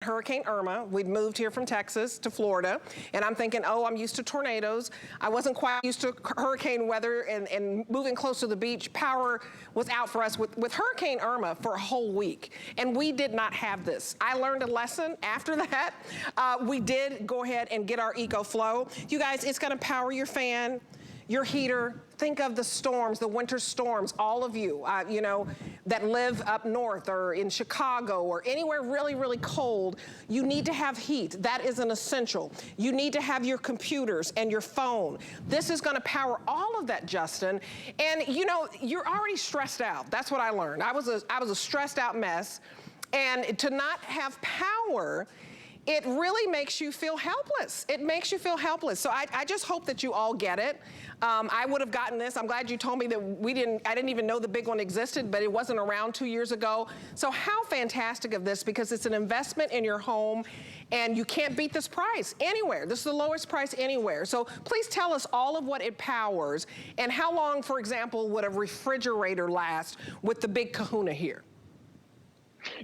Hurricane Irma. We'd moved here from Texas to Florida, and I'm thinking, oh, I'm used to tornadoes. I wasn't quite used to hurricane weather and moving close to the beach. Power was out for us with Hurricane Irma for a whole week, and we did not have this. I learned a lesson after that. We did go ahead and get our EcoFlow. You guys, it's gonna power your fan, your heater. Think of the storms, the winter storms, all of you, you know, that live up north or in Chicago or anywhere really, really cold. You need to have heat. That is an essential. You need to have your computers and your phone. This is gonna power all of that, Justin. And you know, you're already stressed out. That's what I learned. I was a stressed out mess. And to not have power, it really makes you feel helpless. It makes you feel helpless. So I just hope that you all get it. I would have gotten this. I'm glad you told me that I didn't even know the big one existed, but it wasn't around 2 years ago. So how fantastic of this, because it's an investment in your home and you can't beat this price anywhere. This is the lowest price anywhere. So please tell us all of what it powers and how long, for example, would a refrigerator last with the big kahuna here?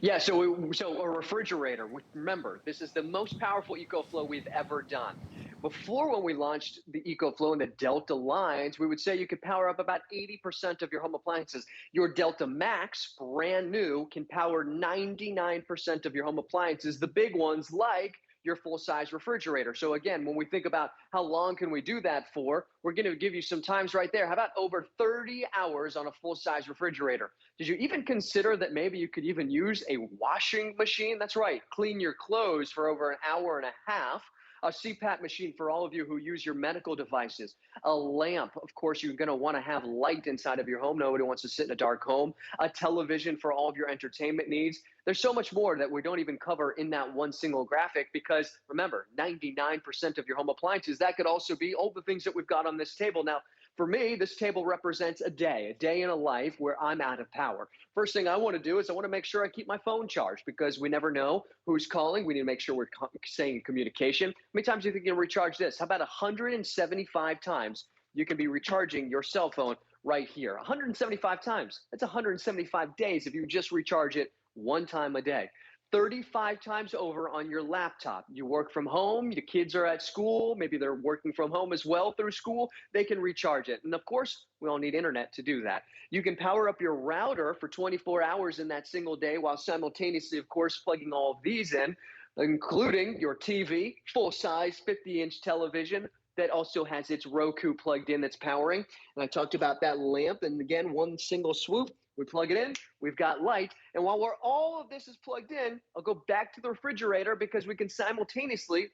Yeah, so a refrigerator, remember, this is the most powerful EcoFlow we've ever done. Before, when we launched the EcoFlow and the Delta lines, we would say you could power up about 80% of your home appliances. Your Delta Max, brand new, can power 99% of your home appliances, the big ones like your full-size refrigerator. So again, when we think about how long can we do that for, we're gonna give you some times right there. How about over 30 hours on a full-size refrigerator? Did you even consider that maybe you could even use a washing machine? That's right, clean your clothes for over an hour and a half. A CPAP machine for all of you who use your medical devices. A lamp, of course, you're gonna wanna have light inside of your home. Nobody wants to sit in a dark home. A television for all of your entertainment needs. There's so much more that we don't even cover in that one single graphic because remember, 99% of your home appliances, that could also be all the things that we've got on this table. Now, for me, this table represents a day in a life where I'm out of power. First thing I want to do is I want to make sure I keep my phone charged because we never know who's calling. We need to make sure we're staying in communication. How many times do you think you can recharge this? How about 175 times you can be recharging your cell phone right here? 175 times. That's 175 days if you just recharge it one time a day. 35 times over on your laptop. You work from home, your kids are at school, maybe they're working from home as well through school, they can recharge it. And of course, we all need internet to do that. You can power up your router for 24 hours in that single day while simultaneously, of course, plugging all of these in, including your TV, full-size 50-inch television, that also has its Roku plugged in that's powering. And I talked about that lamp, and again, one single swoop, we plug it in, we've got light. And while all of this is plugged in, I'll go back to the refrigerator because we can simultaneously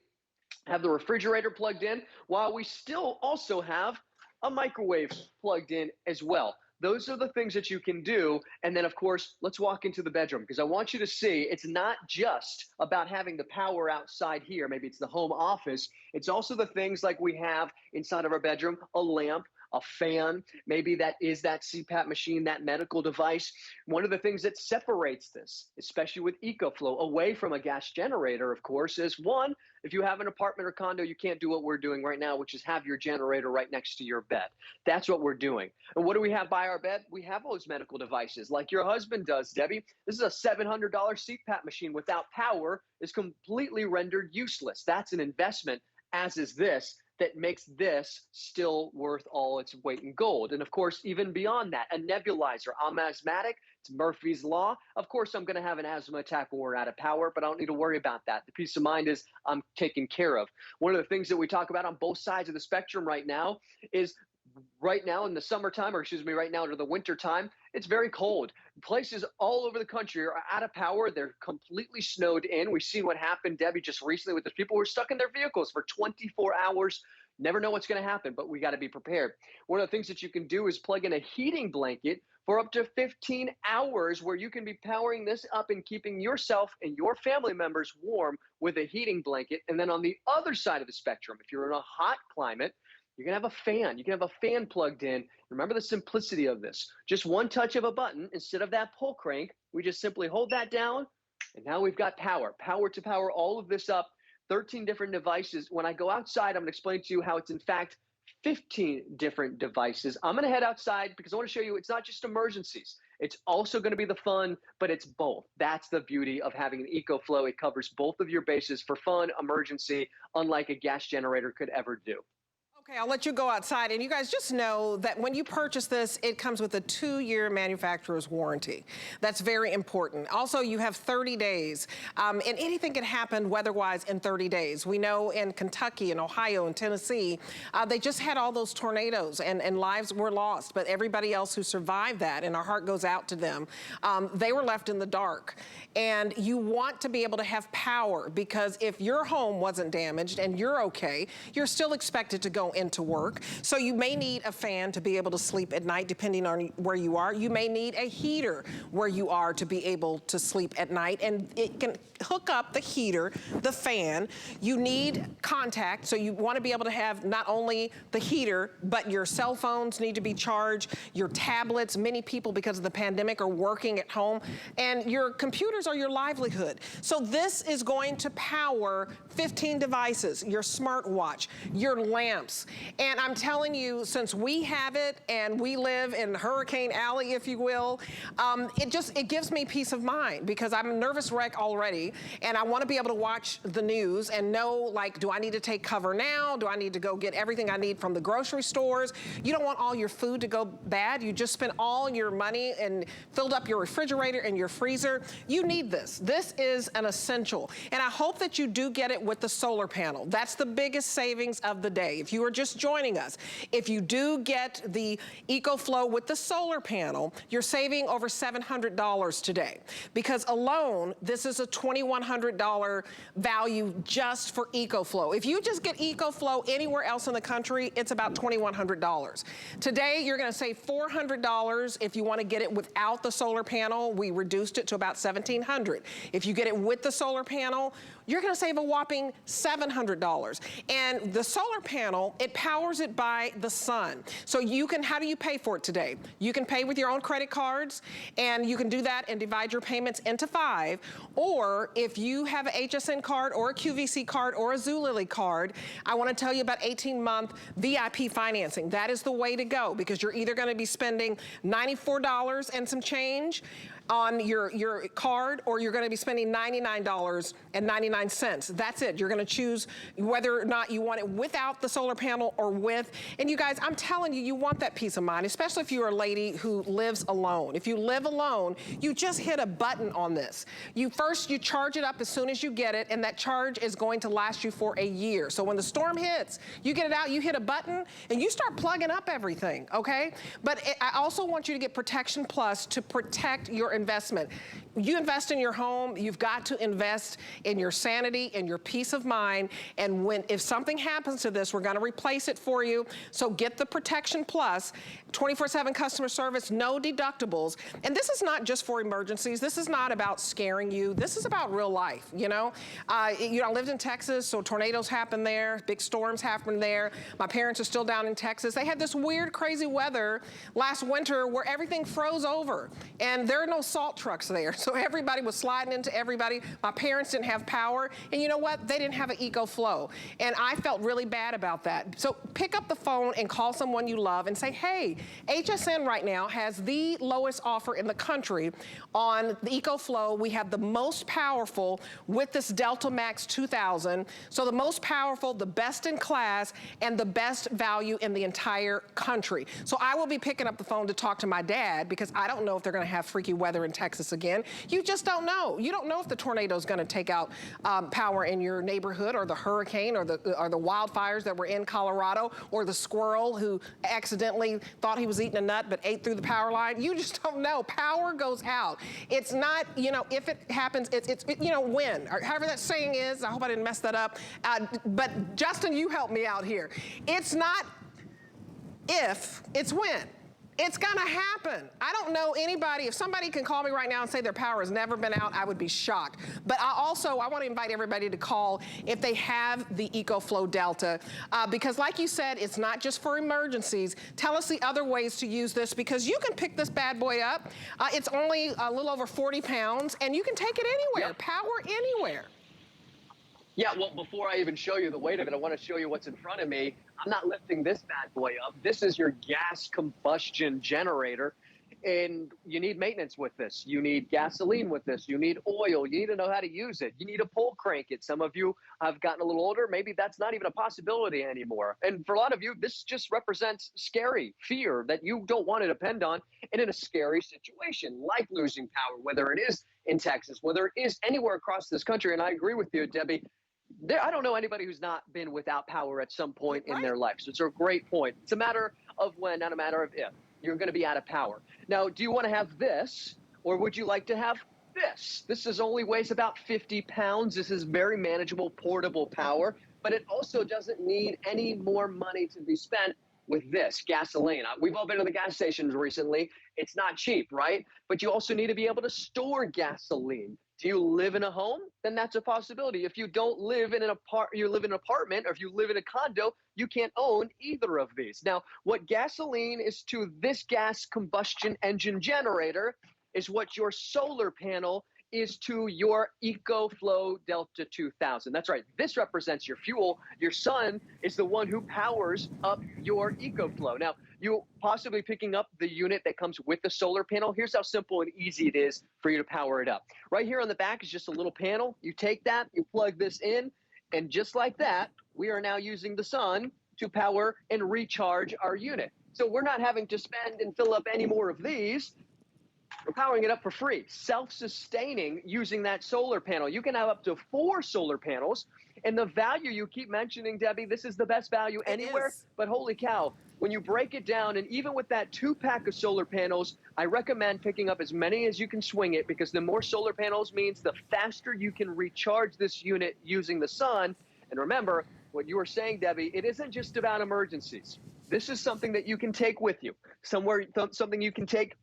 have the refrigerator plugged in while we still also have a microwave plugged in as well. Those are the things that you can do. And then, of course, let's walk into the bedroom because I want you to see it's not just about having the power outside here. Maybe it's the home office. It's also the things like we have inside of our bedroom, a lamp, a fan, maybe that is that CPAP machine, that medical device. One of the things that separates this, especially with EcoFlow, away from a gas generator, of course, is one, if you have an apartment or condo, you can't do what we're doing right now, which is have your generator right next to your bed. That's what we're doing. And what do we have by our bed? We have those medical devices like your husband does, Debbie. This is a $700 CPAP machine without power is completely rendered useless. That's an investment, as is this, that makes this still worth all its weight in gold. And of course, even beyond that, a nebulizer. I'm asthmatic, it's Murphy's Law. Of course, I'm gonna have an asthma attack when we're out of power, but I don't need to worry about that. The peace of mind is I'm taken care of. One of the things that we talk about on both sides of the spectrum right now is right now in the summertime, or excuse me, right now into the winter time, it's very cold. Places all over the country are out of power. They're completely snowed in. We've seen what happened, Debbie, just recently with the people who were stuck in their vehicles for 24 hours. Never know what's going to happen, but we got to be prepared. One of the things that you can do is plug in a heating blanket for up to 15 hours where you can be powering this up and keeping yourself and your family members warm with a heating blanket. And then on the other side of the spectrum, if you're in a hot climate, you can have a fan. You can have a fan plugged in. Remember the simplicity of this. Just one touch of a button instead of that pull crank. We just simply hold that down, and now we've got power. Power to power all of this up. 13 different devices. When I go outside, I'm going to explain to you how it's in fact 15 different devices. I'm going to head outside because I want to show you it's not just emergencies. It's also going to be the fun, but it's both. That's the beauty of having an EcoFlow. It covers both of your bases for fun, emergency, unlike a gas generator could ever do. Okay, I'll let you go outside. And you guys just know that when you purchase this, it comes with a 2-year manufacturer's warranty. That's very important. Also, you have 30 days, and anything can happen weather-wise in 30 days. We know in Kentucky and Ohio and Tennessee, they just had all those tornadoes and lives were lost. But everybody else who survived that, and our heart goes out to them, they were left in the dark. And you want to be able to have power, because if your home wasn't damaged and you're okay, you're still expected to go into work. So you may need a fan to be able to sleep at night, depending on where you are. You may need a heater where you are to be able to sleep at night, and it can hook up the heater, the fan. You need contact, so you want to be able to have not only the heater, but your cell phones need to be charged, your tablets. Many people, because of the pandemic, are working at home, and your computers are your livelihood. So this is going to power 15 devices, your smartwatch, your lamps. And I'm telling you, since we have it and we live in Hurricane Alley, if you will, it gives me peace of mind, because I'm a nervous wreck already, and I want to be able to watch the news and know, like, do I need to take cover now? Do I need to go get everything I need from the grocery stores? You don't want all your food to go bad. You just spent all your money and filled up your refrigerator and your freezer. You need this. This is an essential. And I hope that you do get it with the solar panel. That's the biggest savings of the day. If you are just joining us, if you do get the EcoFlow with the solar panel, you're saving over $700 today, because alone, this is a $2,100 value just for EcoFlow. If you just get EcoFlow anywhere else in the country, it's about $2,100. Today, you're going to save $400 if you want to get it without the solar panel. We reduced it to about $1,700. If you get it with the solar panel, you're going to save a whopping $700. And the solar panel, it powers it by the sun. So you can, how do you pay for it today? You can pay with your own credit cards, and you can do that and divide your payments into 5. Or if you have an HSN card or a QVC card or a Zulily card, I want to tell you about 18-month VIP financing. That is the way to go, because you're either going to be spending $94 and some change on your card, or you're going to be spending $99.99. That's it. You're going to choose whether or not you want it without the solar panel or with. And you guys, I'm telling you, you want that peace of mind, especially if you're a lady who lives alone. If you live alone, you just hit a button on this. You charge it up as soon as you get it, and that charge is going to last you for a year. So when the storm hits, you get it out, you hit a button, and you start plugging up everything, okay? But I also want you to get Protection Plus to protect your investment. You invest in your home, you've got to invest in your sanity and your peace of mind. And if something happens to this, we're going to replace it for you. So get the Protection Plus, 24/7 customer service, no deductibles. And this is not just for emergencies. This is not about scaring you. This is about real life, you know? I lived in Texas, so tornadoes happen there, big storms happen there. My parents are still down in Texas. They had this weird, crazy weather last winter where everything froze over, and there are no salt trucks there. So everybody was sliding into everybody. My parents didn't have power, and you know what? They didn't have an EcoFlow, and I felt really bad about that. So pick up the phone and call someone you love and say, hey, HSN right now has the lowest offer in the country on the EcoFlow. We have the most powerful with this Delta Max 2000. So the most powerful, the best in class, and the best value in the entire country. So I will be picking up the phone to talk to my dad, because I don't know if they're going to have freaky weather in Texas again. You just don't know. You don't know if the tornado is going to take out power in your neighborhood, or the hurricane, or the wildfires that were in Colorado, or the squirrel who accidentally thought he was eating a nut but ate through the power line. You just don't know. Power goes out. It's not, if it happens, it's when, or however that saying is. I hope I didn't mess that up. But Justin, you help me out here. It's not if, it's when. It's gonna happen. I don't know anybody, if somebody can call me right now and say their power has never been out, I would be shocked. But I wanna invite everybody to call if they have the EcoFlow Delta, because like you said, it's not just for emergencies. Tell us the other ways to use this, because you can pick this bad boy up. It's only a little over 40 pounds, and you can take it anywhere, power anywhere. Yeah, well, before I even show you the weight of it, I want to show you what's in front of me. I'm not lifting this bad boy up. This is your gas combustion generator. And you need maintenance with this. You need gasoline with this. You need oil. You need to know how to use it. You need to pull crank it. Some of you have gotten a little older. Maybe that's not even a possibility anymore. And for a lot of you, this just represents scary fear that you don't want to depend on and in a scary situation, like losing power, whether it is in Texas, whether it is anywhere across this country. And I agree with you, Debbie. I don't know anybody who's not been without power at some point in their life. So it's a great point. It's a matter of when, not a matter of if. You're going to be out of power. Now, do you want to have this, or would you like to have this? This only weighs about 50 pounds. This is very manageable, portable power, but it also doesn't need any more money to be spent with this gasoline. We've all been to the gas stations recently. It's not cheap, right? But you also need to be able to store gasoline. Do you live in a home? Then that's a possibility. If you don't live in you live in an apartment, or if you live in a condo, you can't own either of these. Now, what gasoline is to this gas combustion engine generator is what your solar panel is to your EcoFlow Delta 2000. That's right. This represents your fuel. Your sun is the one who powers up your EcoFlow. Now, you possibly picking up the unit that comes with the solar panel. Here's how simple and easy it is for you to power it up. Right here on the back is just a little panel. You take that, you plug this in, and just like that, we are now using the sun to power and recharge our unit. So we're not having to spend and fill up any more of these. We're powering it up for free, self-sustaining using that solar panel. You can have up to 4 solar panels, and the value you keep mentioning, Debbie, this is the best value anywhere, but holy cow, when you break it down, and even with that 2-pack of solar panels, I recommend picking up as many as you can swing it, because the more solar panels means the faster you can recharge this unit using the sun. And remember, what you were saying, Debbie, it isn't just about emergencies. This is something that you can take with you, something you can take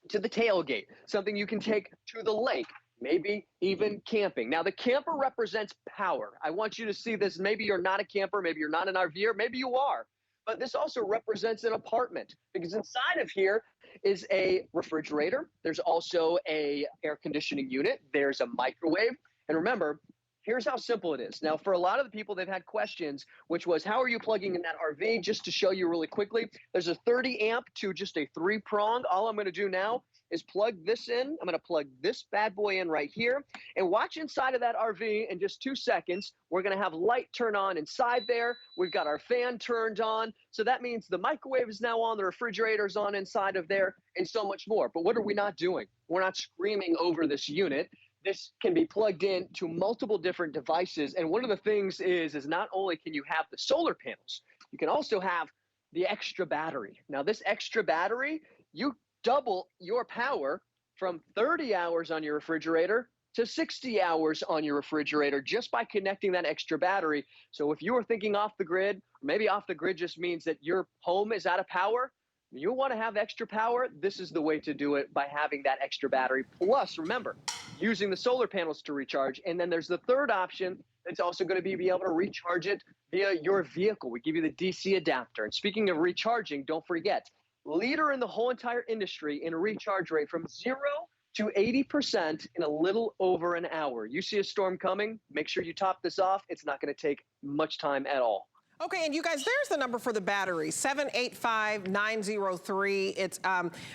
to the tailgate, something you can take to the lake, maybe even camping. Now, the camper represents power. I want you to see this. Maybe you're not a camper, maybe you're not an RVer, maybe you are. But this also represents an apartment, because inside of here is a refrigerator. There's also a air conditioning unit. There's a microwave. And remember, here's how simple it is. Now, for a lot of the people, they've had questions, which was, how are you plugging in that RV? Just to show you really quickly, there's a 30 amp to just a 3-prong. All I'm going to do now is plug this in. I'm going to plug this bad boy in right here, and watch inside of that RV in just 2 seconds. We're going to have light turn on inside there. We've got our fan turned on. So that means the microwave is now on, the refrigerator's on inside of there, and so much more. But what are we not doing? We're not screaming over this unit. This can be plugged in to multiple different devices. And one of the things is not only can you have the solar panels, you can also have the extra battery. Now, this extra battery, you double your power from 30 hours on your refrigerator to 60 hours on your refrigerator just by connecting that extra battery. So if you are thinking off the grid, or maybe off the grid just means that your home is out of power, you want to have extra power, this is the way to do it, by having that extra battery. Plus, remember, using the solar panels to recharge. And then there's the third option that's also going to be able to recharge it via your vehicle. We give you the DC adapter. And speaking of recharging, don't forget, leader in the whole entire industry in recharge rate from 0 to 80% in a little over an hour. You see a storm coming, make sure you top this off. It's not going to take much time at all. Okay, and you guys, there's the number for the battery, 785-903. It's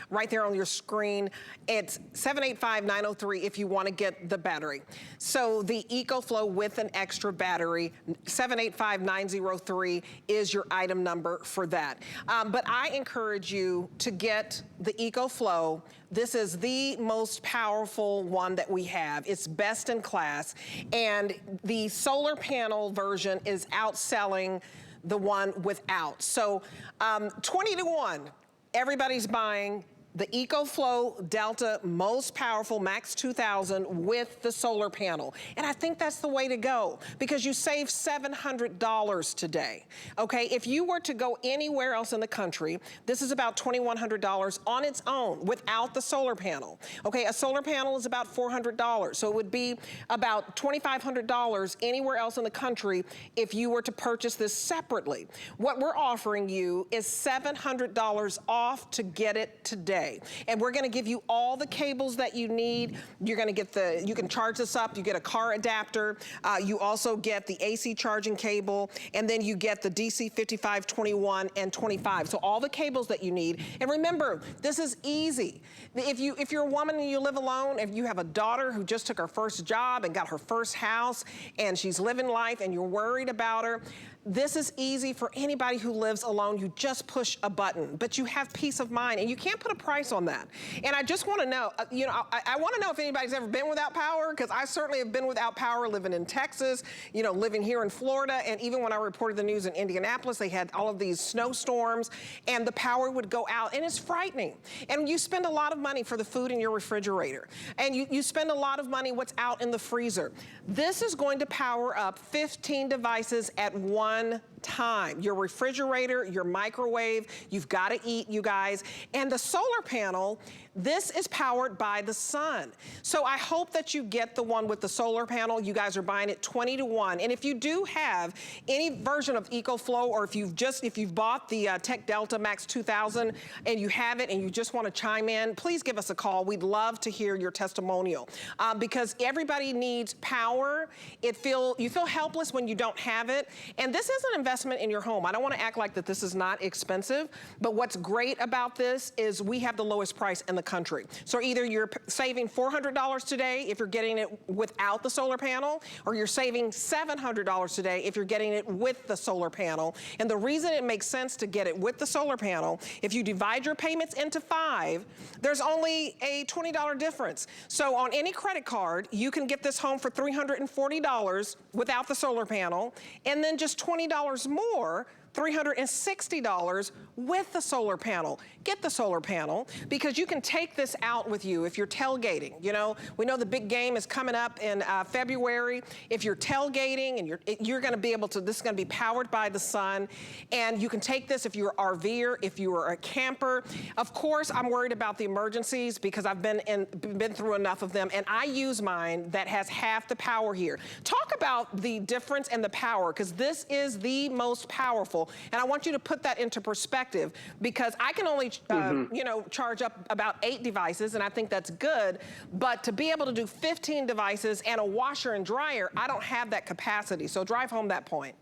right there on your screen. It's 785-903 if you want to get the battery. So the EcoFlow with an extra battery, 785-903 is your item number for that. But I encourage you to get the EcoFlow. This is the most powerful one that we have. It's best in class. And the solar panel version is outselling the one without. So 20 to 1, everybody's buying the EcoFlow Delta most powerful Max 2000 with the solar panel. And I think that's the way to go, because you save $700 today. Okay, if you were to go anywhere else in the country, this is about $2,100 on its own without the solar panel. Okay, a solar panel is about $400. So it would be about $2,500 anywhere else in the country if you were to purchase this separately. What we're offering you is $700 off to get it today. today. And we're gonna give you all the cables that you need. You're gonna get you can charge this up, you get a car adapter, you also get the AC charging cable, and then you get the DC 55, 21, and 25. So all the cables that you need. And remember, this is easy. If you're a woman and you live alone, if you have a daughter who just took her first job and got her first house, and she's living life and you're worried about her, this is easy for anybody who lives alone. You just push a button, but you have peace of mind, and you can't put a price on that. And I just want to know, I want to know if anybody's ever been without power, because I certainly have been without power living in Texas, living here in Florida, and even when I reported the news in Indianapolis, they had all of these snowstorms, and the power would go out, and it's frightening. And you spend a lot of money for the food in your refrigerator, and you spend a lot of money what's out in the freezer. This is going to power up 15 devices at one time. Your refrigerator, your microwave, you've got to eat, you guys. And the solar panel, this is powered by the sun. So I hope that you get the one with the solar panel. You guys are buying it 20 to 1. And if you do have any version of EcoFlow, or if you've bought the Tech Delta Max 2000 and you have it and you just want to chime in, please give us a call. We'd love to hear your testimonial, because everybody needs power. You feel helpless when you don't have it. And this is an investment in your home. I don't want to act like that this is not expensive, but what's great about this is we have the lowest price in the country. So either you're saving $400 today if you're getting it without the solar panel, or you're saving $700 today if you're getting it with the solar panel. And the reason it makes sense to get it with the solar panel, if you divide your payments into 5, there's only a $20 difference. So on any credit card, you can get this home for $340 without the solar panel, and then just $20 more, $360 with the solar panel. Get the solar panel, because you can take this out with you if you're tailgating. We know the big game is coming up in February. If you're tailgating, and you're going to be able to, this is going to be powered by the sun, and you can take this if you're an RVer, if you are a camper. Of course, I'm worried about the emergencies, because I've been through enough of them, and I use mine that has half the power here. Talk about the difference in the power, because this is the most powerful. And I want you to put that into perspective, because I can only, charge up about 8 devices, and I think that's good. But to be able to do 15 devices and a washer and dryer, I don't have that capacity. So drive home that point.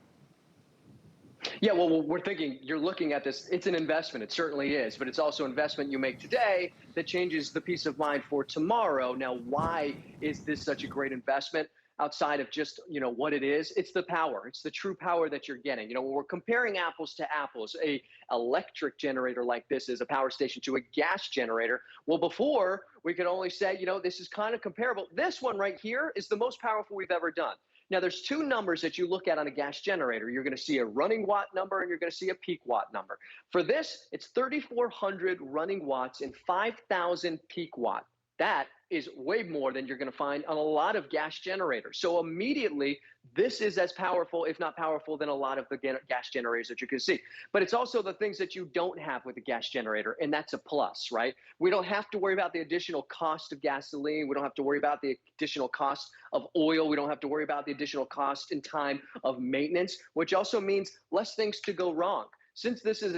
Yeah, well, we're thinking, you're looking at this, it's an investment, it certainly is, but it's also an investment you make today that changes the peace of mind for tomorrow. Now, why is this such a great investment? Outside of just, what it is, it's the power. It's the true power that you're getting. When we're comparing apples to apples, a electric generator like this is a power station to a gas generator. Well, before, we could only say, this is kind of comparable. This one right here is the most powerful we've ever done. Now, there's 2 numbers that you look at on a gas generator. You're going to see a running watt number, and you're going to see a peak watt number. For this, it's 3,400 running watts and 5,000 peak watt. That is way more than you're going to find on a lot of gas generators. So immediately, this is as powerful, if not powerful, than a lot of the gas generators that you can see. But it's also the things that you don't have with a gas generator, and that's a plus, right? We don't have to worry about the additional cost of gasoline. We don't have to worry about the additional cost of oil. We don't have to worry about the additional cost and time of maintenance, which also means less things to go wrong. Since this is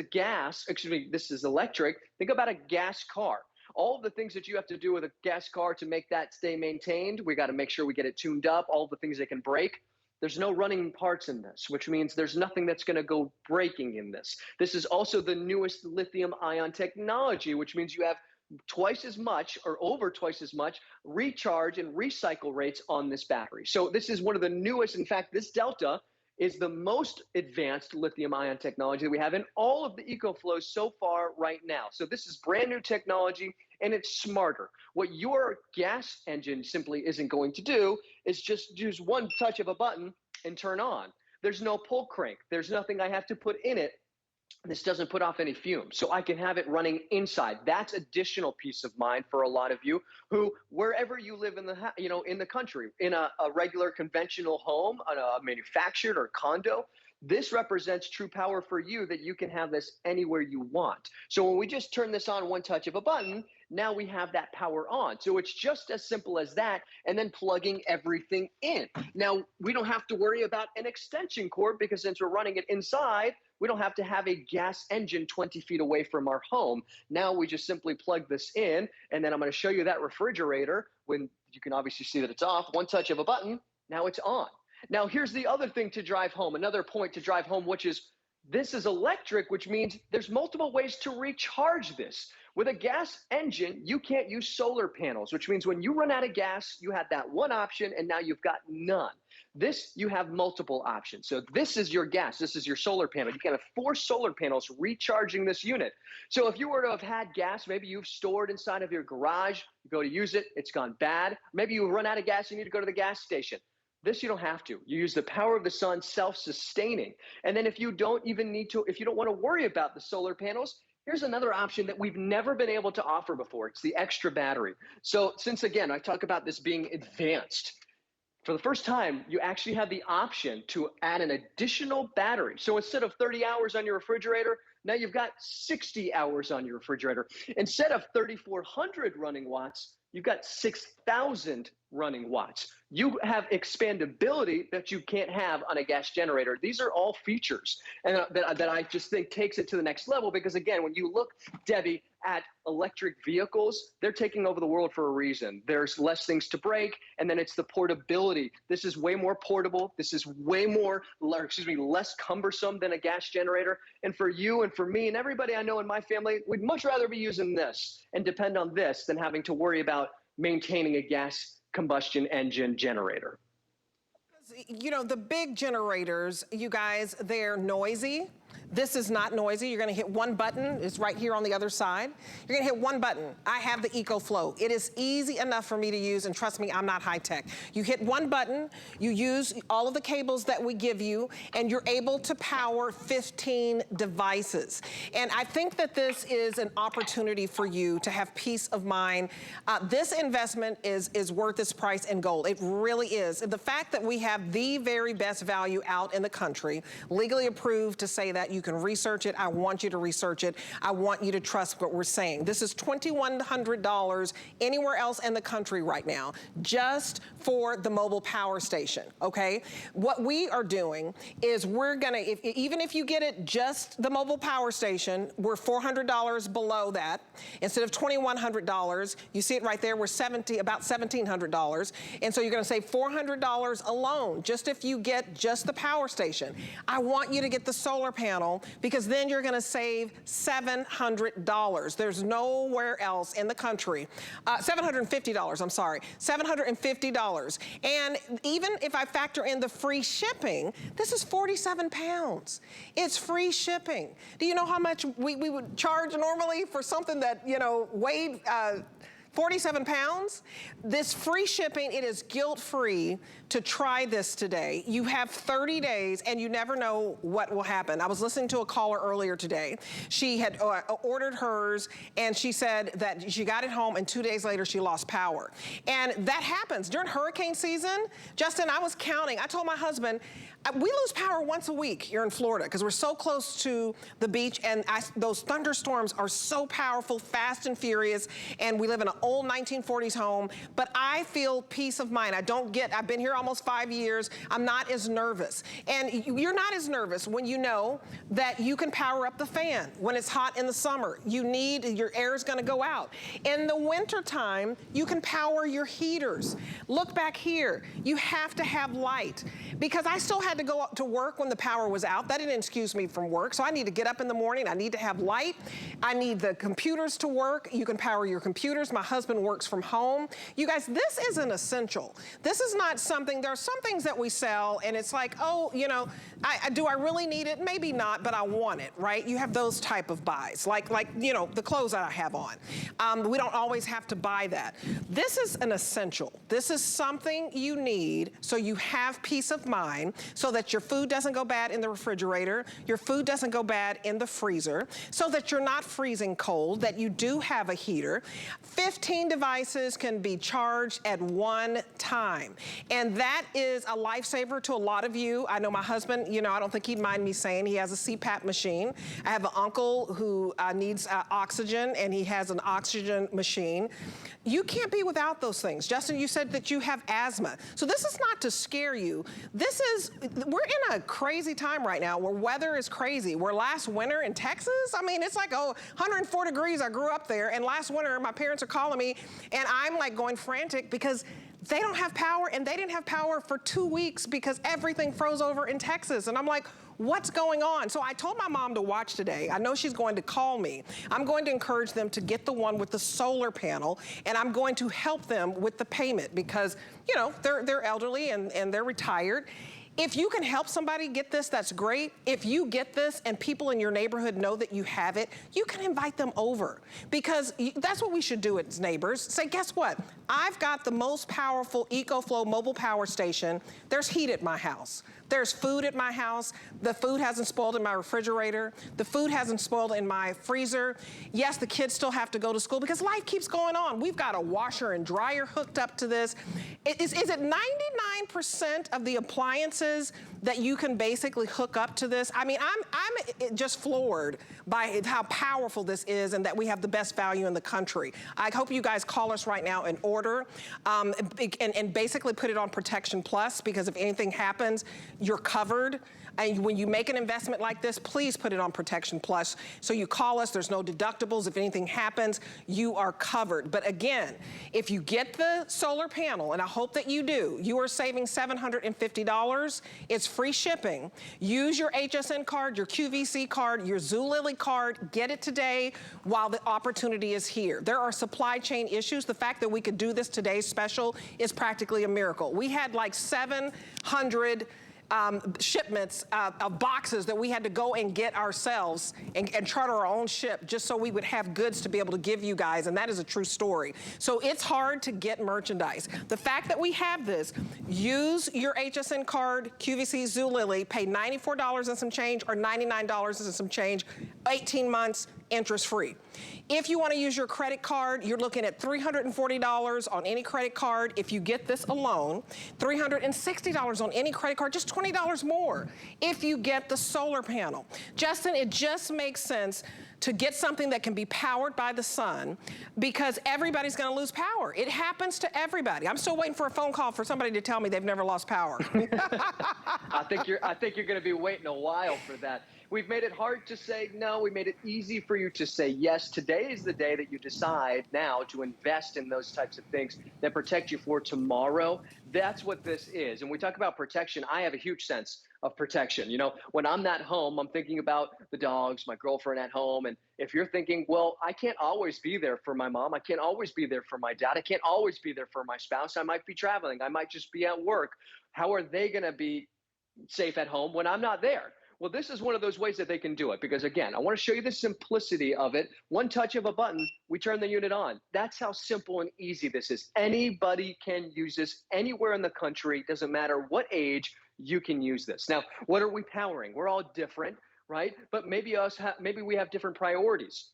this is electric, think about a gas car. All the things that you have to do with a gas car to make that stay maintained, we got to make sure we get it tuned up, all the things that can break. There's no running parts in this, which means there's nothing that's going to go breaking in this. This is also the newest lithium-ion technology, which means you have twice as much, or over twice as much, recharge and recycle rates on this battery. So this is one of the newest. In fact, this Delta is the most advanced lithium-ion technology that we have in all of the EcoFlows so far right now. So this is brand new technology, and it's smarter. What your gas engine simply isn't going to do is just use one touch of a button and turn on. There's no pull crank. There's nothing I have to put in it. This doesn't put off any fumes, so I can have it running inside. That's additional peace of mind for a lot of you who, wherever you live in the, in the country, in a regular conventional home, a manufactured or condo, this represents true power for you, that you can have this anywhere you want. So when we just turn this on one touch of a button, now we have that power on. So it's just as simple as that, and then plugging everything in. Now, we don't have to worry about an extension cord because since we're running it inside, we don't have to have a gas engine 20 feet away from our home. Now we just simply plug this in, and then I'm going to show you that refrigerator. When you can obviously see that it's off, one touch of a button, now it's on. Now here's the other thing to drive home, another point to drive home, which is this is electric, which means there's multiple ways to recharge this. With a gas engine, you can't use solar panels, which means when you run out of gas, you had that one option and now you've got none. This, you have multiple options. So this is your gas, this is your solar panel. You can have 4 solar panels recharging this unit. So if you were to have had gas, maybe you've stored inside of your garage, you go to use it, it's gone bad. Maybe you run out of gas, you need to go to the gas station. This you don't have to. You use the power of the sun, self-sustaining. And then if you don't even need to, if you don't want to worry about the solar panels, here's another option that we've never been able to offer before. It's the extra battery. So since, again, I talk about this being advanced, for the first time, you actually have the option to add an additional battery. So instead of 30 hours on your refrigerator, now you've got 60 hours on your refrigerator. Instead of 3,400 running watts, you've got 6,000 running watts. You have expandability that you can't have on a gas generator. These are all features and that I just think takes it to the next level because, again, when you look, Debbie, at electric vehicles, they're taking over the world for a reason. There's less things to break, and then it's the portability. This is way more portable. This is way more, less cumbersome than a gas generator. And for you and for me and everybody I know in my family, we'd much rather be using this and depend on this than having to worry about maintaining a gas combustion engine generator. You know, the big generators, you guys, they're noisy. This is not noisy. You're gonna hit one button. It's right here on the other side. You're gonna hit one button. I have the EcoFlow. It is easy enough for me to use, and trust me, I'm not high tech. You hit one button, you use all of the cables that we give you, and you're able to power 15 devices. And I think that this is an opportunity for you to have peace of mind. This investment is worth its price in gold. It really is. The fact that we have the very best value out in the country, legally approved to say that, you can research it. I want you to research it. I want you to trust what we're saying. This is $2,100 anywhere else in the country right now, just for the mobile power station, okay? What we are doing is we're gonna, even if you get it just the mobile power station, we're $400 below that. Instead of $2,100, you see it right there, we're about $1,700. And so you're gonna save $400 alone, just if you get just the power station. I want you to get the solar panel because then you're gonna save $700. There's nowhere else in the country. $750, I'm sorry, $750. And even if I factor in the free shipping, this is 47 pounds. It's free shipping. Do you know how much we would charge normally for something that, you know, weighed 47 pounds? This free shipping, it is guilt-free to try this today. You have 30 days and you never know what will happen. I was listening to a caller earlier today. She had ordered hers and she said that she got it home and 2 days later she lost power. And that happens during hurricane season. Justin, I was counting. I told my husband, we lose power once a week here in Florida because we're so close to the beach, and those thunderstorms are so powerful, fast and furious, and we live in an old 1940s home, but I feel peace of mind. I've been here almost 5 years. I'm not as nervous. And you're not as nervous when you know that you can power up the fan. When it's hot in the summer, your air is gonna go out. In the winter time, you can power your heaters. Look back here, you have to have light because I still had to go up to work when the power was out. That didn't excuse me from work. So I need to get up in the morning. I need to have light. I need the computers to work. You can power your computers. My husband works from home. You guys, this is an essential. This is not something, there are some things that we sell and it's like, oh, you know, do I really need it? Maybe not, but I want it, right? You have those type of buys, like you know, the clothes that I have on. We don't always have to buy that. This is an essential. This is something you need so you have peace of mind, so that your food doesn't go bad in the refrigerator, your food doesn't go bad in the freezer, so that you're not freezing cold, that you do have a heater. 15 devices can be charged at one time. And that is a lifesaver to a lot of you. I know my husband, you know, I don't think he'd mind me saying he has a CPAP machine. I have an uncle who needs oxygen, and he has an oxygen machine. You can't be without those things. Justin, you said that you have asthma. So this is not to scare you. This is, we're in a crazy time right now where weather is crazy. Where last winter in Texas, I mean, it's like, 104 degrees. I grew up there, and last winter my parents are calling me, and I'm like going frantic because they don't have power, and they didn't have power for 2 weeks because everything froze over in Texas. And I'm like, what's going on? So I told my mom to watch today. I know she's going to call me. I'm going to encourage them to get the one with the solar panel, and I'm going to help them with the payment because, you know, they're elderly and they're retired. If you can help somebody get this, that's great. If you get this and people in your neighborhood know that you have it, you can invite them over, because that's what we should do as neighbors. Say, guess what? I've got the most powerful EcoFlow mobile power station. There's heat at my house. There's food at my house. The food hasn't spoiled in my refrigerator. The food hasn't spoiled in my freezer. Yes, the kids still have to go to school because life keeps going on. We've got a washer and dryer hooked up to this. Is it 99% of the appliances that you can basically hook up to this? I mean, I'm just floored by how powerful this is and that we have the best value in the country. I hope you guys call us right now and order and basically put it on Protection Plus, because if anything happens, you're covered. And when you make an investment like this, please put it on Protection Plus. So you call us, there's no deductibles. If anything happens, you are covered. But again, if you get the solar panel, and I hope that you do, you are saving $750. It's free shipping. Use your HSN card, your QVC card, your Zulily card. Get it today while the opportunity is here. There are supply chain issues. The fact that we could do this today's special is practically a miracle. We had like 700 shipments of boxes that we had to go and get ourselves and charter our own ship just so we would have goods to be able to give you guys, and that is a true story. So it's hard to get merchandise. The fact that we have this, use your HSN card, QVC Zulily, pay $94 and some change or $99 and some change, 18 months, interest-free. If you want to use your credit card, you're looking at $340 on any credit card. If you get this alone, $360 on any credit card, just $20 more if you get the solar panel. Justin, it just makes sense to get something that can be powered by the sun, because everybody's going to lose power. It happens to everybody. I'm still waiting for a phone call for somebody to tell me they've never lost power. I think you're going to be waiting a while for that. We've made it hard to say no. We made it easy for you to say yes. Today is the day that you decide now to invest in those types of things that protect you for tomorrow. That's what this is. And we talk about protection. I have a huge sense of protection. You know, when I'm not home, I'm thinking about the dogs, my girlfriend at home. And if you're thinking, well, I can't always be there for my mom. I can't always be there for my dad. I can't always be there for my spouse. I might be traveling. I might just be at work. How are they going to be safe at home when I'm not there? Well, this is one of those ways that they can do it, because again, I want to show you the simplicity of it. One touch of a button, we turn the unit on. That's how simple and easy this is. Anybody can use this anywhere in the country. Doesn't matter what age, you can use this. Now, what are we powering? We're all different, right? But maybe we have different priorities.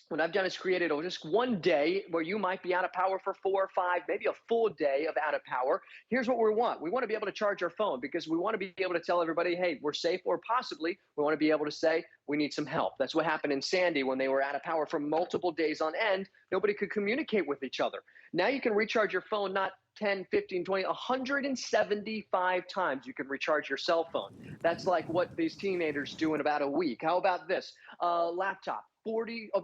What I've done is created just one day where you might be out of power for 4 or 5, maybe a full day of out of power. Here's what we want. We want to be able to charge our phone, because we want to be able to tell everybody, hey, we're safe, or possibly we want to be able to say we need some help. That's what happened in Sandy when they were out of power for multiple days on end. Nobody could communicate with each other. Now you can recharge your phone not 10, 15, 20, 175 times you can recharge your cell phone. That's like what these teenagers do in about a week. How about this? Laptop.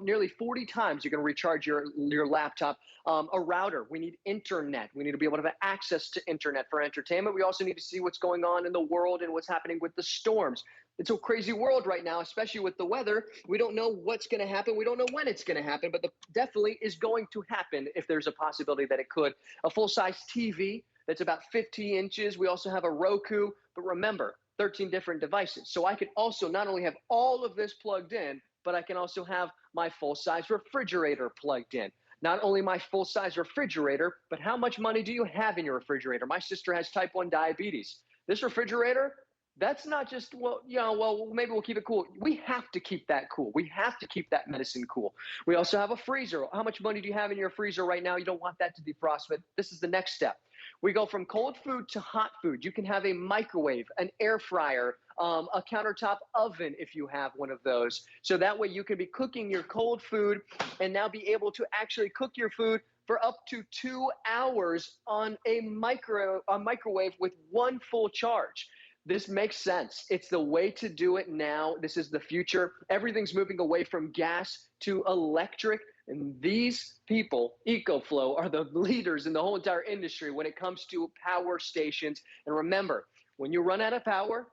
Nearly 40 times you can recharge your laptop. A router. We need internet. We need to be able to have access to internet for entertainment. We also need to see what's going on in the world and what's happening with the storms. It's a crazy world right now, especially with the weather. We don't know what's going to happen. We don't know when it's going to happen, but definitely is going to happen if there's a possibility that it could. A full-size TV that's about 50 inches. We also have a Roku, but remember, 13 different devices. So I could also not only have all of this plugged in, but I can also have my full-size refrigerator plugged in. Not only my full-size refrigerator, but how much money do you have in your refrigerator? My sister has type 1 diabetes. This refrigerator That's not just, well, well, maybe we'll keep it cool. We have to keep that cool. We have to keep that medicine cool. We also have a freezer. How much money do you have in your freezer right now? You don't want that to defrost, but this is the next step. We go from cold food to hot food. You can have a microwave, an air fryer, a countertop oven if you have one of those. So that way you can be cooking your cold food and now be able to actually cook your food for up to 2 hours on a microwave with one full charge. This makes sense. It's the way to do it now. This is the future. Everything's moving away from gas to electric. And these people, EcoFlow, are the leaders in the whole entire industry when it comes to power stations. And remember, when you run out of power,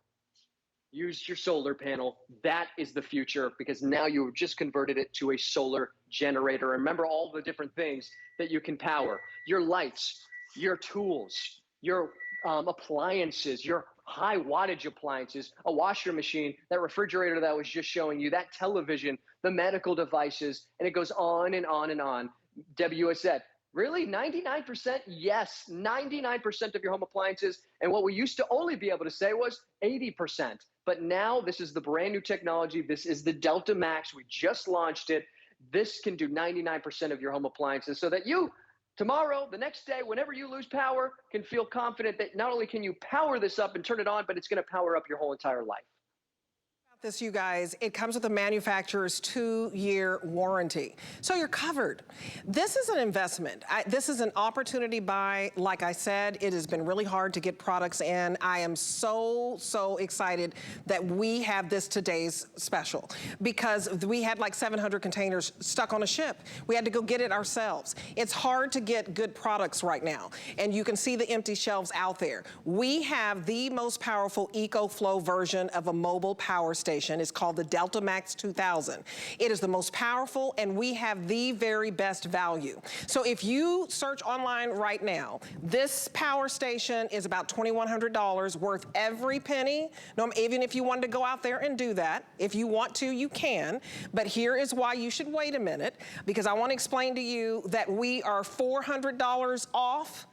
use your solar panel. That is the future, because now you've just converted it to a solar generator. Remember all the different things that you can power: your lights, your tools, your appliances, your high wattage appliances, a washer machine, that refrigerator that I was just showing you, that television, the medical devices, and it goes on and on and on. WS said, really, 99%? Yes, 99% of your home appliances. And what we used to only be able to say was 80%. But now this is the brand new technology. This is the Delta Max. We just launched it. This can do 99% of your home appliances, so that you, tomorrow, the next day, whenever you lose power, can feel confident that not only can you power this up and turn it on, but it's going to power up your whole entire life. This, you guys, it comes with the manufacturer's 2-year warranty. So you're covered. This is an investment. This is an opportunity buy. Like I said, it has been really hard to get products in. I am so excited that we have this today's special, because we had like 700 containers stuck on a ship. We had to go get it ourselves. It's hard to get good products right now, and you can see the empty shelves out there. We have the most powerful EcoFlow version of a mobile power station. It's called the Delta Max 2000. It is the most powerful, and we have the very best value. So if you search online right now, this power station is about $2,100, worth every penny. No, even if you wanted to go out there and do that, if you want to, you can. But here is why you should wait a minute, because I want to explain to you that we are $400 off.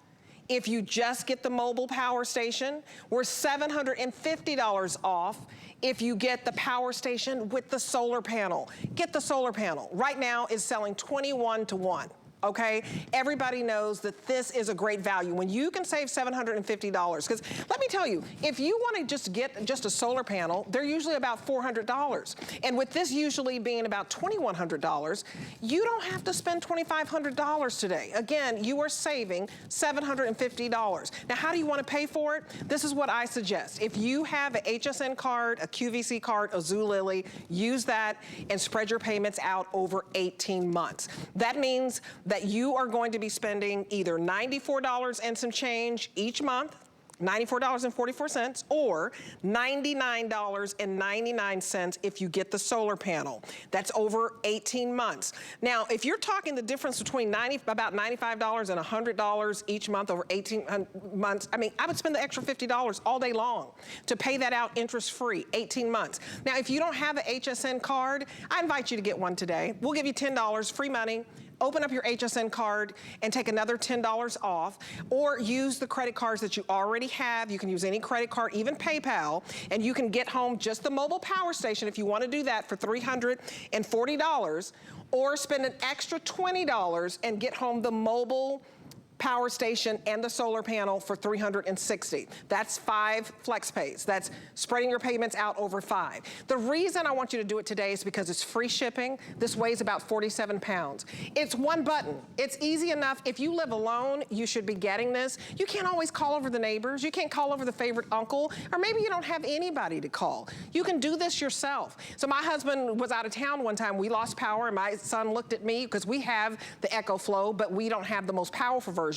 If you just get the mobile power station, we're $750 off if you get the power station with the solar panel. Get the solar panel. Right now is selling 21 to 1. Okay, everybody knows that this is a great value. When you can save $750, because let me tell you, if you want to just get just a solar panel, they're usually about $400. And with this usually being about $2,100, you don't have to spend $2,500 today. Again, you are saving $750. Now, how do you want to pay for it? This is what I suggest. If you have an HSN card, a QVC card, a Zulily, use that and spread your payments out over 18 months. That means that you are going to be spending either $94 and some change each month, $94.44, or $99.99 if you get the solar panel. That's over 18 months. Now, if you're talking the difference between about $95 and $100 each month over 18 months, I mean, I would spend the extra $50 all day long to pay that out interest-free, 18 months. Now, if you don't have an HSN card, I invite you to get one today. We'll give you $10 free money. Open up your HSN card and take another $10 off, or use the credit cards that you already have. You can use any credit card, even PayPal, and you can get home just the mobile power station if you want to do that for $340, or spend an extra $20 and get home the mobile power station and the solar panel for $360. That's 5 flex pays. That's spreading your payments out over 5. The reason I want you to do it today is because it's free shipping. This weighs about 47 pounds. It's one button. It's easy enough. If you live alone, you should be getting this. You can't always call over the neighbors. You can't call over the favorite uncle, or maybe you don't have anybody to call. You can do this yourself. So my husband was out of town one time. We lost power, and my son looked at me, because we have the EcoFlow, but we don't have the most powerful version.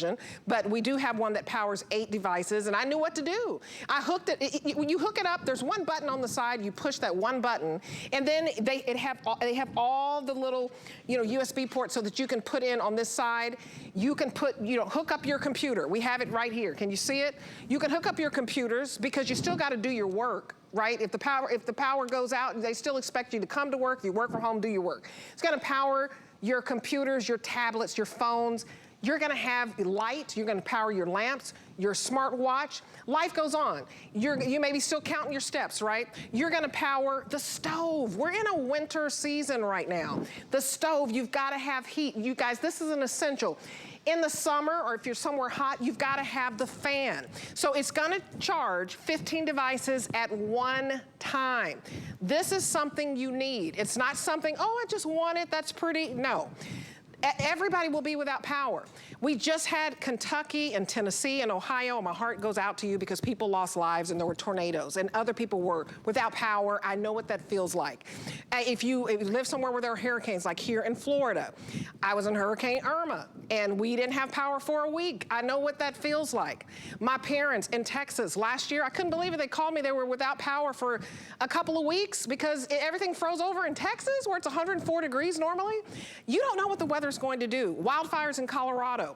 But we do have one that powers 8 devices, and I knew what to do. I hooked it. When you hook it up, there's one button on the side. You push that one button, and then they have all the little, USB ports, so that you can put in on this side. You can hook up your computer. We have it right here. Can you see it? You can hook up your computers, because you still got to do your work, right? If the power goes out, they still expect you to come to work. If you work from home, do your work. It's going to power your computers, your tablets, your phones. You're gonna have light, you're gonna power your lamps, your smartwatch. Life goes on. You may be still counting your steps, right? You're gonna power the stove. We're in a winter season right now. The stove, you've gotta have heat. You guys, this is an essential. In the summer, or if you're somewhere hot, you've gotta have the fan. So it's gonna charge 15 devices at one time. This is something you need. It's not something, oh, I just want it, that's pretty. No. Everybody will be without power. We just had Kentucky and Tennessee and Ohio, and my heart goes out to you because people lost lives and there were tornadoes and other people were without power. I know what that feels like. If you live somewhere where there are hurricanes, like here in Florida, I was in Hurricane Irma and we didn't have power for a week. I know what that feels like. My parents in Texas last year, I couldn't believe it. They called me, they were without power for a couple of weeks because everything froze over in Texas where it's 104 degrees normally. You don't know what the weather's going to do. Wildfires in Colorado.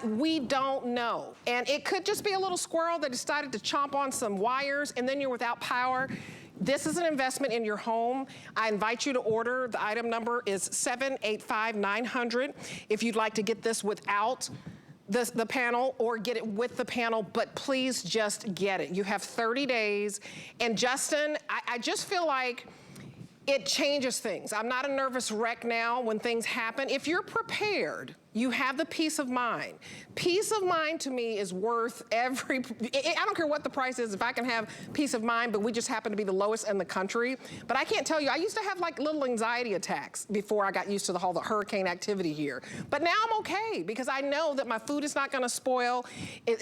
We don't know. And it could just be a little squirrel that decided to chomp on some wires and then you're without power. This is an investment in your home. I invite you to order. The item number is 785-900. If you'd like to get this without the panel or get it with the panel, but please just get it. You have 30 days. And Justin, I just feel like it changes things. I'm not a nervous wreck now when things happen. If you're prepared, you have the peace of mind. Peace of mind to me is worth I don't care what the price is, if I can have peace of mind, but we just happen to be the lowest in the country. But I can't tell you, I used to have like little anxiety attacks before I got used to all the hurricane activity here. But now I'm okay because I know that my food is not gonna spoil.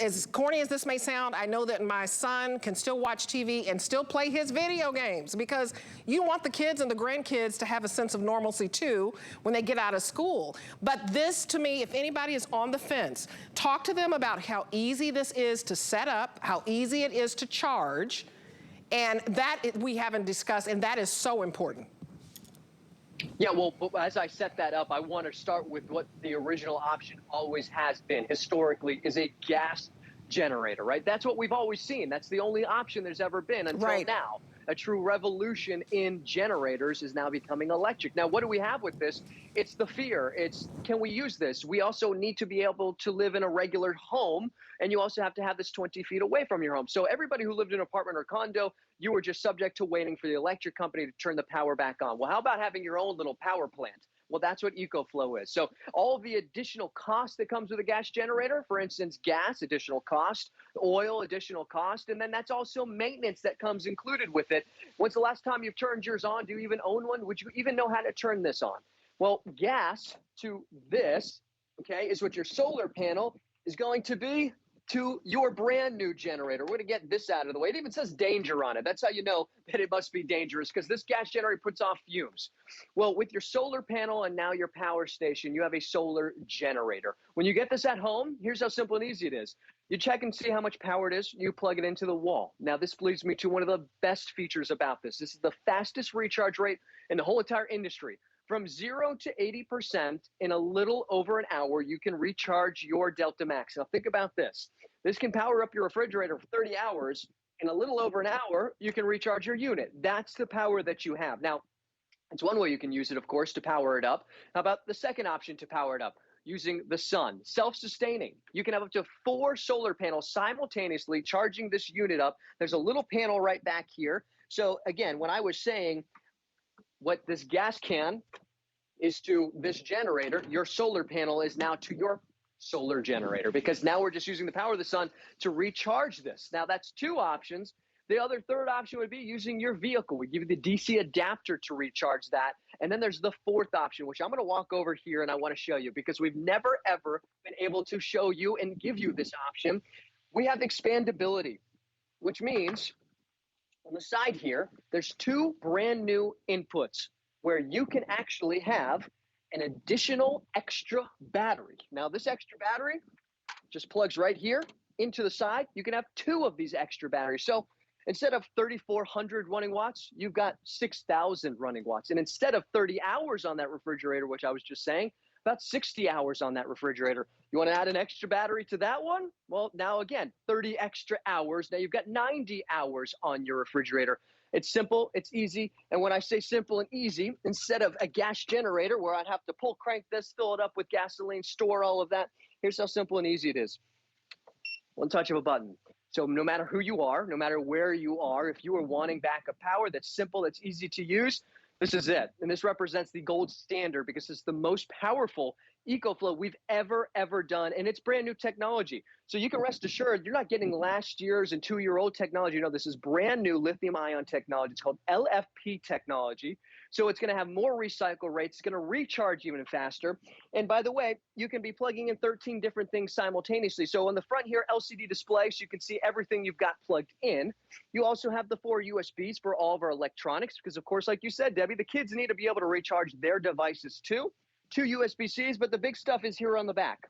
As corny as this may sound, I know that my son can still watch TV and still play his video games because you want the kids and the grandkids to have a sense of normalcy too when they get out of school. But this, to me, if anybody is on the fence, talk to them about how easy this is to set up, how easy it is to charge, and that we haven't discussed, and that is so important. Yeah, well, as I set that up, I want to start with what the original option always has been, historically, is a gas generator, right? That's what we've always seen. That's the only option there's ever been until now. A true revolution in generators is now becoming electric. Now, what do we have with this? It's the fear. It's, can we use this? We also need to be able to live in a regular home, and you also have to have this 20 feet away from your home. So everybody who lived in an apartment or condo, you were just subject to waiting for the electric company to turn the power back on. Well, how about having your own little power plant? Well, that's what EcoFlow is. So all of the additional cost that comes with a gas generator, for instance, gas, additional cost, oil, additional cost, and then that's also maintenance that comes included with it. When's the last time you've turned yours on? Do you even own one? Would you even know how to turn this on? Well, gas to this, okay, is what your solar panel is going to be to your brand new generator. We're gonna get this out of the way. It even says danger on it. That's how you know that it must be dangerous, because this gas generator puts off fumes. Well, with your solar panel and now your power station, you have a solar generator. When you get this at home, here's how simple and easy it is. You check and see how much power it is, you plug it into the wall. Now, this leads me to one of the best features about this. This is the fastest recharge rate in the whole entire industry. From 0 to 80% in a little over an hour, you can recharge your Delta Max. Now think about this. This can power up your refrigerator for 30 hours. In a little over an hour, you can recharge your unit. That's the power that you have. Now, it's one way you can use it, of course, to power it up. How about the second option to power it up? Using the sun, self-sustaining. You can have up to 4 solar panels simultaneously charging this unit up. There's a little panel right back here. So again, when I was saying what this gas can is to this generator, your solar panel is now to your solar generator, because now we're just using the power of the sun to recharge this. Now that's 2 options. The other third option would be using your vehicle. We give you the DC adapter to recharge that. And then there's the 4th option, which I'm going to walk over here and I want to show you, because we've never, ever been able to show you and give you this option. We have expandability, which means on the side here, there's 2 brand new inputs where you can actually have an additional extra battery. Now, this extra battery just plugs right here into the side. You can have 2 of these extra batteries. So instead of 3,400 running watts, you've got 6,000 running watts. And instead of 30 hours on that refrigerator, which I was just saying, about 60 hours on that refrigerator. You want to add an extra battery to that one? Well, now again, 30 extra hours. Now you've got 90 hours on your refrigerator. It's simple, it's easy. And when I say simple and easy, instead of a gas generator where I'd have to pull crank this, fill it up with gasoline, store all of that, Here's how simple and easy it is. One touch of a button. So no matter who you are, no matter where you are, if you are wanting backup power that's simple, that's easy to use, this is it. And this represents the gold standard because it's the most powerful EcoFlow we've ever done. And it's brand new technology. So you can rest assured you're not getting last year's and 2-year-old technology. No, this is brand new lithium ion technology. It's called LFP technology. So it's going to have more recycle rates. It's going to recharge even faster. And by the way, you can be plugging in 13 different things simultaneously. So on the front here, LCD display, so you can see everything you've got plugged in. You also have the 4 USBs for all of our electronics, because of course, like you said, Debbie, the kids need to be able to recharge their devices too. 2 USB-Cs, but the big stuff is here on the back.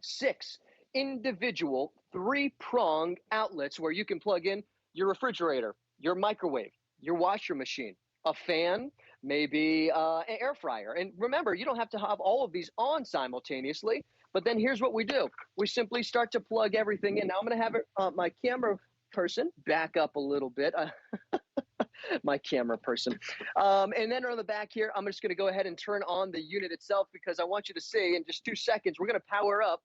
6 individual 3-pronged outlets where you can plug in your refrigerator, your microwave, your washer machine, a fan, maybe an air fryer. And remember, you don't have to have all of these on simultaneously, but then here's what we do. We simply start to plug everything in. Now I'm going to have my camera person back up a little bit. My camera person. And then on the back here, I'm just going to go ahead and turn on the unit itself because I want you to see in just 2 seconds, we're going to power up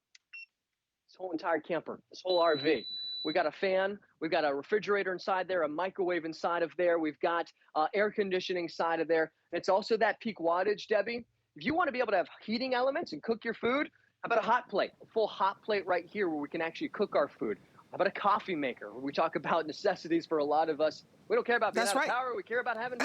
this whole entire camper, this whole RV. We got a fan, we've got a refrigerator inside there, a microwave inside of there, we've got air conditioning inside of there. And it's also that peak wattage, Debbie. If you want to be able to have heating elements and cook your food, how about a hot plate, a full hot plate right here where we can actually cook our food? How about a coffee maker? We talk about necessities for a lot of us. We don't care about being out of power. We care about having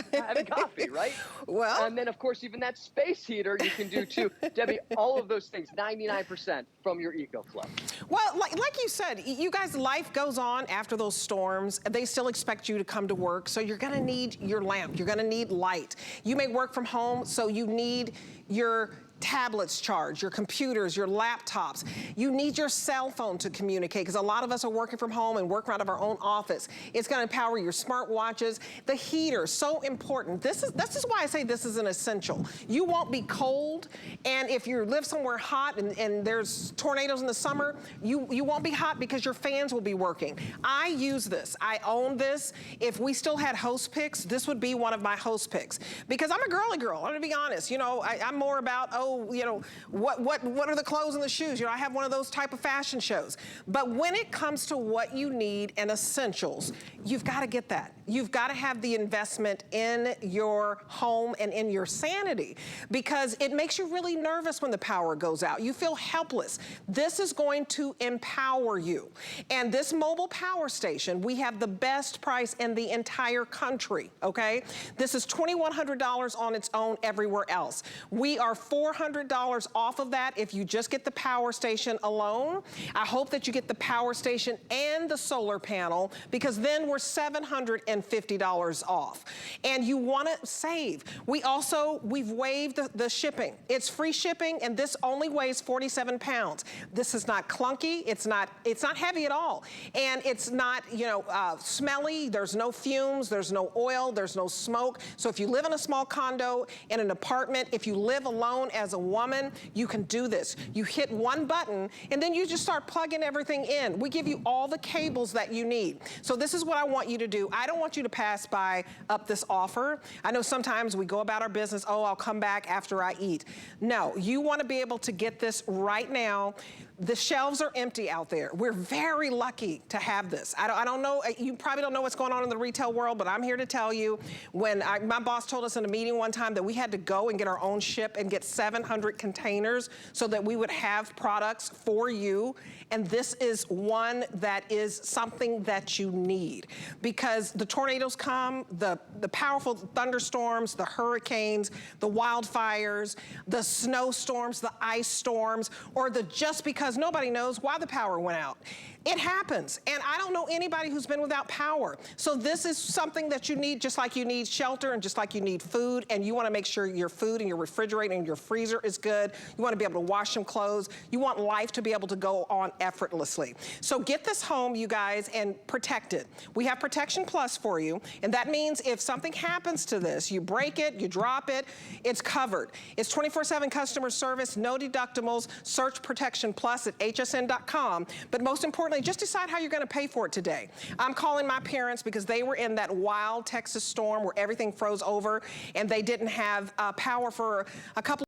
coffee, right? Well, and then, of course, even that space heater you can do too. Debbie, all of those things, 99% from your EcoFlow. Well, like you said, you guys, life goes on after those storms. They still expect you to come to work, so you're going to need your lamp. You're going to need light. You may work from home, so you need your tablets charged, your computers, your laptops. You need your cell phone to communicate because a lot of us are working from home and working out of our own office. It's going to empower your smartwatches. The heater, so important. This is why I say this is an essential. You won't be cold, and if you live somewhere hot and there's tornadoes in the summer, you won't be hot because your fans will be working. I use this. I own this. If we still had host picks, this would be one of my host picks because I'm a girly girl. I'm going to be honest. You know, I'm more about, you know, what are the clothes and the shoes? You know, I have one of those type of fashion shows. But when it comes to what you need and essentials, you've got to get that. You've got to have the investment in your home and in your sanity because it makes you really nervous when the power goes out. You feel helpless. This is going to empower you. And this mobile power station, we have the best price in the entire country, okay? This is $2,100 on its own everywhere else. We are $400 off of that if you just get the power station alone. I hope that you get the power station and the solar panel because then we're $750 off. And you want to save. We've waived the shipping. It's free shipping and this only weighs 47 pounds. This is not clunky. It's not heavy at all. And it's not, you know, smelly. There's no fumes. There's no oil. There's no smoke. So if you live in a small condo, in an apartment, if you live alone as a woman, you can do this. You hit one button and then you just start plugging everything in. We give you all the cables that you need. So this is what I want you to do. I don't want you to pass by up this offer. I know sometimes we go about our business, oh, I'll come back after I eat. No, you want to be able to get this right now. The shelves are empty out there. We're very lucky to have this. I don't know, you probably don't know what's going on in the retail world, but I'm here to tell you, when my boss told us in a meeting one time that we had to go and get our own ship and get 700 containers so that we would have products for you. And this is one that is something that you need because the tornadoes come, the powerful thunderstorms, the hurricanes, the wildfires, the snowstorms, the ice storms, or the just because nobody knows why the power went out. It happens, and I don't know anybody who's been without power. So this is something that you need, just like you need shelter and just like you need food, and you want to make sure your food and your refrigerator and your freezer is good. You want to be able to wash some clothes. You want life to be able to go on effortlessly. So get this home, you guys, and protect it. We have Protection Plus for you, and that means if something happens to this, you break it, you drop it, it's covered. It's 24/7 customer service, no deductibles. Search Protection Plus at hsn.com, but most importantly, just decide how you're going to pay for it today. I'm calling my parents because they were in that wild Texas storm where everything froze over and they didn't have power for a couple